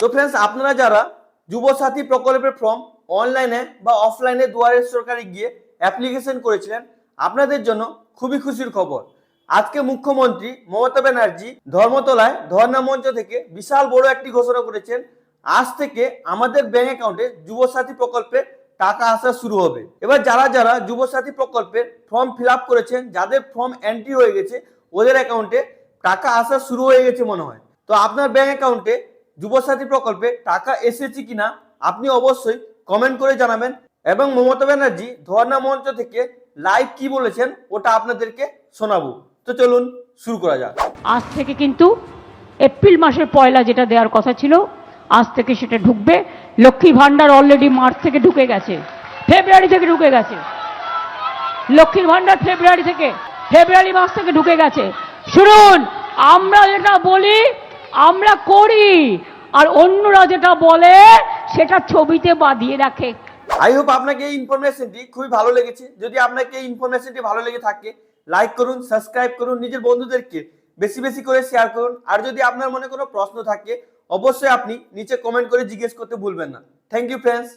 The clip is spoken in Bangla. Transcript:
তো ফ্রেন্ডস, আপনারা যারা যুবসাথী প্রকল্পের ফর্ম অনলাইনে বা অফলাইনে দুয়ারে সরকারে গিয়ে অ্যাপ্লিকেশন করেছিলেন, আপনাদের জন্য খুবই খুশির খবর। আজকে মুখ্যমন্ত্রী মমতা ব্যানার্জি ধর্মতলায় ধর্ণা মঞ্চ থেকে বিশাল বড় একটি ঘোষণা করেছেন। আজ থেকে আমাদের ব্যাংক অ্যাকাউন্টে যুবসাথী প্রকল্পে টাকা আসা শুরু হবে। এবার যারা যারা যুবসাথী প্রকল্পের ফর্ম ফিল আপ করেছেন, যাদের ফর্ম এন্ট্রি হয়ে গেছে, ওদের অ্যাকাউন্টে টাকা আসা শুরু হয়ে গেছে মনে হয়। তো আপনার ব্যাংক অ্যাকাউন্টে যুবসাথী প্রকল্পে টাকা এসেছে কিনা আপনি অবশ্যই কমেন্ট করে জানাবেন, এবং মমতা ব্যানার্জি ধর্ণা মঞ্চ থেকে লাইভ কি বলেছেন ওটা আপনাদেরকে শোনাবো। তো চলুন শুরু করা যাক। আজ থেকে কিন্তু এপ্রিল মাসের পয়লা যেটা দেওয়ার কথা ছিল, আজ থেকে সেটা ঢুকবে। লক্ষ্মী ভান্ডার অলরেডি মার্চ থেকে ঢুকে গেছে, ফেব্রুয়ারি থেকে ঢুকে গেছে। লক্ষ্মীর ভান্ডার ফেব্রুয়ারি মাস থেকে ঢুকে গেছে। শুনুন, আমরা যেটা বলি আমরা করি, আর অন্যরা যেটা বলে সেটা ছবিতে বাঁধিয়ে রাখে। আই হোপ আপনাকে এই ইনফরমেশনটি খুবই ভালো লেগেছে। যদি আপনাকে এই ইনফরমেশনটি ভালো লেগে থাকে, লাইক করুন, সাবস্ক্রাইব করুন, নিজের বন্ধুদেরকে বেশি বেশি করে শেয়ার করুন। আর যদি আপনার মনে কোনো প্রশ্ন থাকে, অবশ্যই আপনি নিচে কমেন্ট করে জিজ্ঞেস করতে ভুলবেন না। Thank you friends.